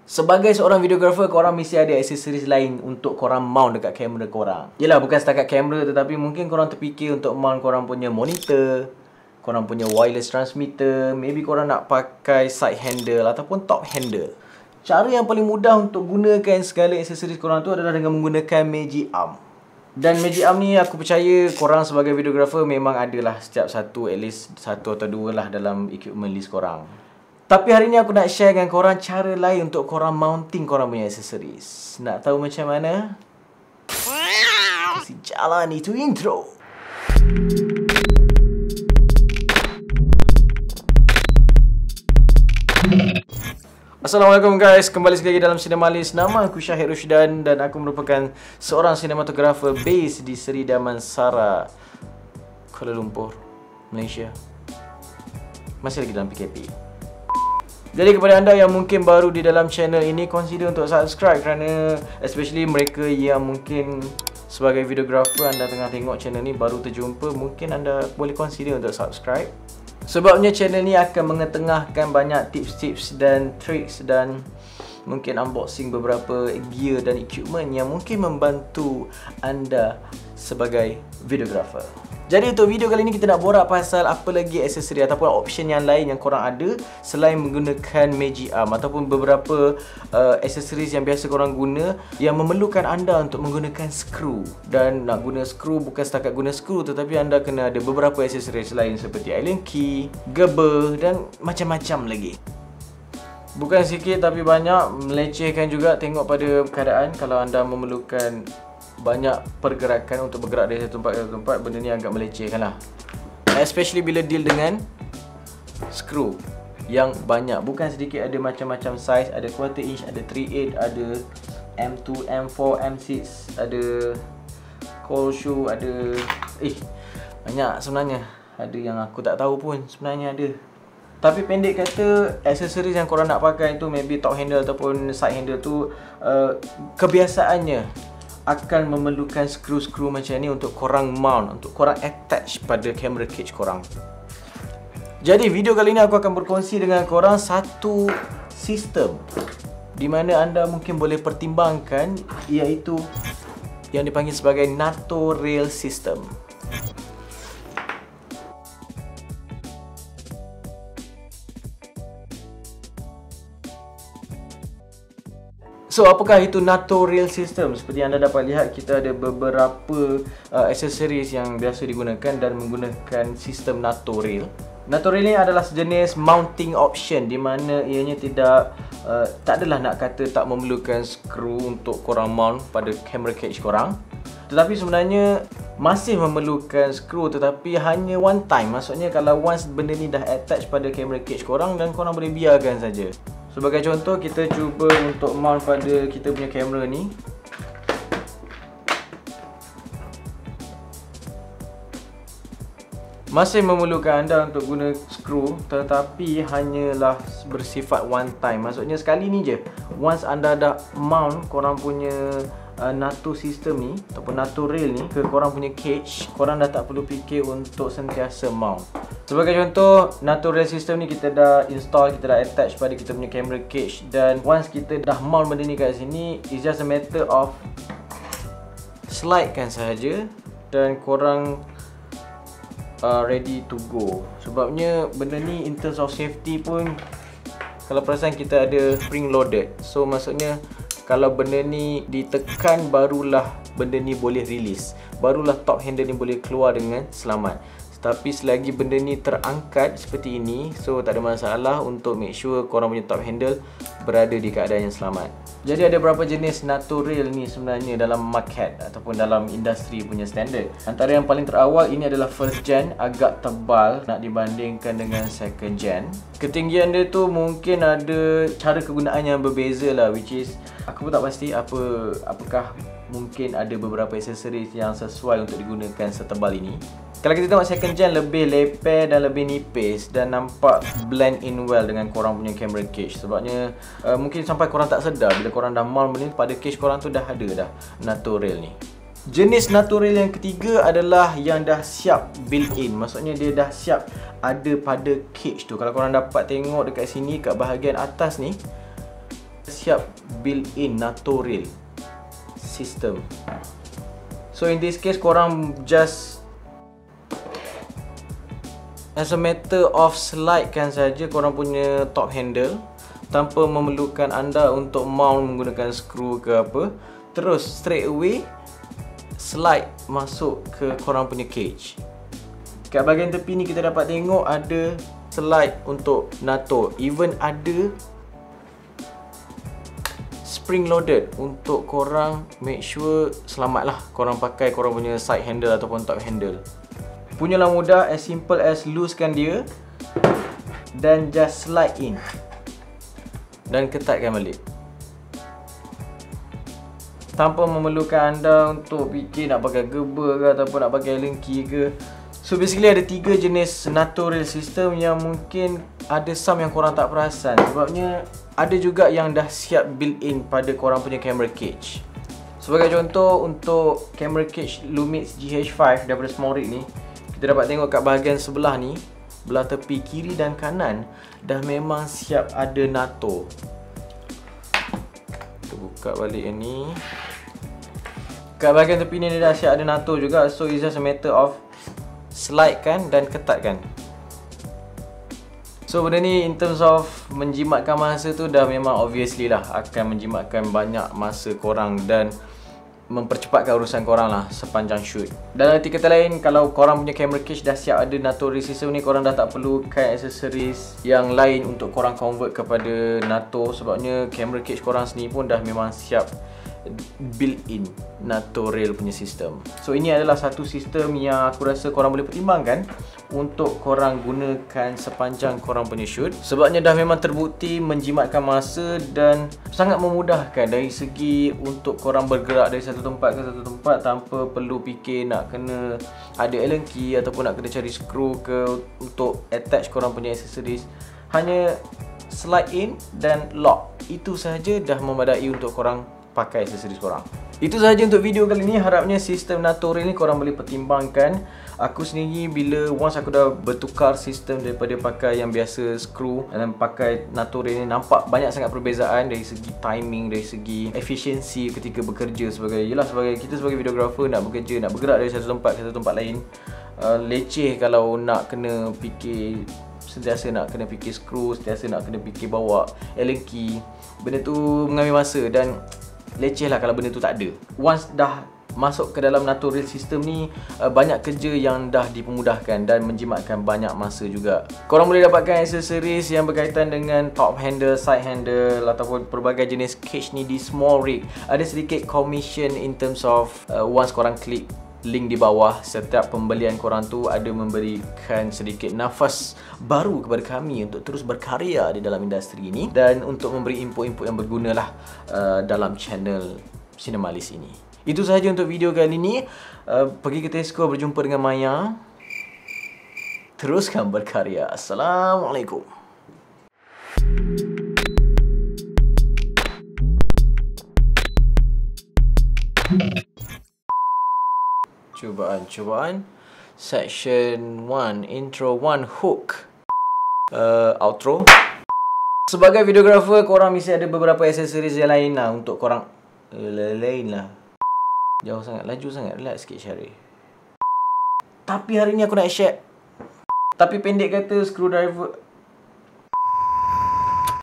Sebagai seorang videographer, korang mesti ada aksesoris lain untuk korang mount dekat kamera korang. Yelah, bukan setakat kamera, tetapi mungkin korang terfikir untuk mount korang punya monitor, korang punya wireless transmitter, maybe korang nak pakai side handle ataupun top handle. Cara yang paling mudah untuk gunakan segala aksesoris korang tu adalah dengan menggunakan Magic Arm. Dan Magic Arm ni aku percaya korang sebagai videographer memang adalah setiap satu, at least satu atau dua lah dalam equipment list korang. Tapi hari ni aku nak share dengan korang cara lain untuk korang mounting korang punya aksesoris. Nak tahu macam mana? Kasi jalan itu intro. Assalamualaikum guys, kembali sekali lagi dalam Cinemalis. Nama aku Syahid Rushdan dan aku merupakan seorang sinematografer based di Seri Damansara, Kuala Lumpur, Malaysia. Masih lagi dalam PKP. Jadi kepada anda yang mungkin baru di dalam channel ini, consider untuk subscribe kerana especially mereka yang mungkin sebagai videographer anda tengah tengok channel ni baru terjumpa, mungkin anda boleh consider untuk subscribe. Sebabnya channel ni akan mengetengahkan banyak tips-tips dan tricks dan mungkin unboxing beberapa gear dan equipment yang mungkin membantu anda sebagai videographer. Jadi untuk video kali ni kita nak borak pasal apa lagi aksesori ataupun option yang lain yang korang ada selain menggunakan Magic Arm ataupun beberapa aksesoris yang biasa korang guna yang memerlukan anda untuk menggunakan skru. Dan nak guna skru bukan setakat guna skru, tetapi anda kena ada beberapa aksesoris lain seperti Allen key, gerber dan macam-macam lagi. Bukan sikit tapi banyak, melecehkan juga tengok pada keadaan. Kalau anda memerlukan banyak pergerakan untuk bergerak dari satu tempat ke satu tempat, benda ni agak melecehkan lah. Especially bila deal dengan skru yang banyak. Bukan sedikit, ada macam-macam size. Ada quarter inch, ada 3/8, ada M2, M4, M6, ada cold shoe, ada banyak sebenarnya. Ada yang aku tak tahu pun sebenarnya ada. Tapi pendek kata, aksesoris yang korang nak pakai tu maybe top handle ataupun side handle tu kebiasaannya akan memerlukan skru-skru macam ni untuk korang mount, untuk korang attach pada camera cage korang. Jadi video kali ni aku akan berkongsi dengan korang satu sistem di mana anda mungkin boleh pertimbangkan, iaitu yang dipanggil sebagai NATO Rail System. So, apakah itu NATO Rail System? Seperti anda dapat lihat, kita ada beberapa aksesoris yang biasa digunakan dan menggunakan sistem NATO Rail. NATO Rail ni adalah sejenis mounting option di mana ianya tak adalah nak kata tak memerlukan skru untuk korang mount pada camera cage korang. Tetapi sebenarnya masih memerlukan skru, tetapi hanya one time. Maksudnya kalau once benda ni dah attach pada camera cage korang dan korang boleh biarkan saja. Sebagai contoh, kita cuba untuk mount pada kita punya kamera ni. Masih memerlukan anda untuk guna skru, tetapi hanyalah bersifat one time. Maksudnya sekali ni je. Once anda dah mount korang punya NATO system ni ataupun NATO rail ni ke korang punya cage, korang dah tak perlu fikir untuk sentiasa mount. Sebagai contoh, NATO rail system ni kita dah install, kita dah attach pada kita punya camera cage, dan once kita dah mount benda ni kat sini, it's just a matter of slide kan sahaja dan korang ready to go. Sebabnya benda ni in terms of safety pun, kalau perasan kita ada spring loaded, so maksudnya kalau benda ni ditekan barulah benda ni boleh release, barulah top handle ni boleh keluar dengan selamat. Tapi selagi benda ni terangkat seperti ini, so tak ada masalah untuk make sure korang punya top handle berada di keadaan yang selamat. Jadi ada berapa jenis NATO rail ni sebenarnya dalam market ataupun dalam industri punya standard. Antara yang paling terawal ini adalah first gen, agak tebal nak dibandingkan dengan second gen. Ketinggian dia tu mungkin ada cara kegunaan yang berbeza lah, which is aku pun tak pasti apakah mungkin ada beberapa aksesoris yang sesuai untuk digunakan setebal ini. Kalau kita tengok second gen, lebih leper dan lebih nipis dan nampak blend in well dengan korang punya camera cage. Sebabnya mungkin sampai korang tak sedar bila korang dah mount benda ni pada cage korang tu dah ada dah NATO rail ni. Jenis NATO rail yang ketiga adalah yang dah siap built in. Maksudnya dia dah siap ada pada cage tu. Kalau korang dapat tengok dekat sini kat bahagian atas ni, siap built-in NATO rail system. So in this case korang just as a matter of slide kan saja korang punya top handle tanpa memerlukan anda untuk mount menggunakan skru ke apa. Terus straight away slide masuk ke korang punya cage. Kat bahagian tepi ni kita dapat tengok ada slide untuk NATO. Even ada spring loaded untuk korang make sure selamat lah korang pakai korang punya side handle ataupun top handle. Punyalah mudah, as simple as loosekan dia dan just slide in dan ketatkan balik tanpa memerlukan anda untuk fikir nak pakai gerber ke ataupun nak pakai allen key ke. So basically ada 3 jenis NATO rail system yang mungkin ada some yang korang tak perasan, sebabnya ada juga yang dah siap built-in pada korang punya camera cage. Sebagai contoh, untuk camera cage Lumix GH5 daripada Small Rig ni, kita dapat tengok kat bahagian sebelah ni, belah tepi kiri dan kanan dah memang siap ada NATO. Kita buka balik yang ni. Kat bahagian tepi ni dia dah siap ada NATO juga. So it's just a matter of slide kan dan ketatkan. So benda ni in terms of menjimatkan masa tu dah memang obviously lah akan menjimatkan banyak masa korang dan mempercepatkan urusan korang lah sepanjang shoot. Dan arti kata lain, kalau korang punya camera cage dah siap ada NATO rail system ni, korang dah tak perlukan aksesoris yang lain untuk korang convert kepada NATO, sebabnya camera cage korang sendiri pun dah memang siap built-in NATO rail punya sistem. So ini adalah satu sistem yang aku rasa korang boleh pertimbangkan untuk korang gunakan sepanjang korang punya shoot, sebabnya dah memang terbukti menjimatkan masa dan sangat memudahkan dari segi untuk korang bergerak dari satu tempat ke satu tempat tanpa perlu fikir nak kena ada allen key ataupun nak kena cari skru ke untuk attach korang punya aksesoris. Hanya slide in dan lock, itu sahaja dah memadai untuk korang pakai aksesoris korang. Itu sahaja untuk video kali ni. Harapnya sistem NATO rail ni korang boleh pertimbangkan. Aku sendiri bila once aku dah bertukar sistem daripada pakai yang biasa skru dan pakai NATO rail ni, nampak banyak sangat perbezaan dari segi timing, dari segi efisiensi ketika bekerja sebagai kita sebagai videographer nak bekerja, nak bergerak dari satu tempat ke satu tempat lain. Leceh kalau nak kena fikir, sentiasa nak kena fikir skru, sentiasa nak kena fikir bawa allen key. Benda tu mengambil masa dan leceh lah kalau benda tu tak ada. Once dah masuk ke dalam NATO rail system ni, banyak kerja yang dah dipermudahkan dan menjimatkan banyak masa juga. Korang boleh dapatkan aksesoris yang berkaitan dengan top handle, side handle ataupun pelbagai jenis cage ni di Small Rig. Ada sedikit commission in terms of once korang klik link di bawah, setiap pembelian korang tu ada memberikan sedikit nafas baru kepada kami untuk terus berkarya di dalam industri ini dan untuk memberi input-input yang berguna lah dalam channel Cinemalis ini. Itu sahaja untuk video kali ini. Pergi ke Tesco, berjumpa dengan Maya. Teruskan berkarya. Assalamualaikum. Cubaan Section 1, Intro 1, Hook, Outro. Sebagai videographer, korang mesti ada beberapa aksesoris yang lain lah untuk korang. Lain lah. Jauh sangat, laju sangat. Relax sikit Syarif. Tapi hari ni aku nak share. Tapi pendek kata, screwdriver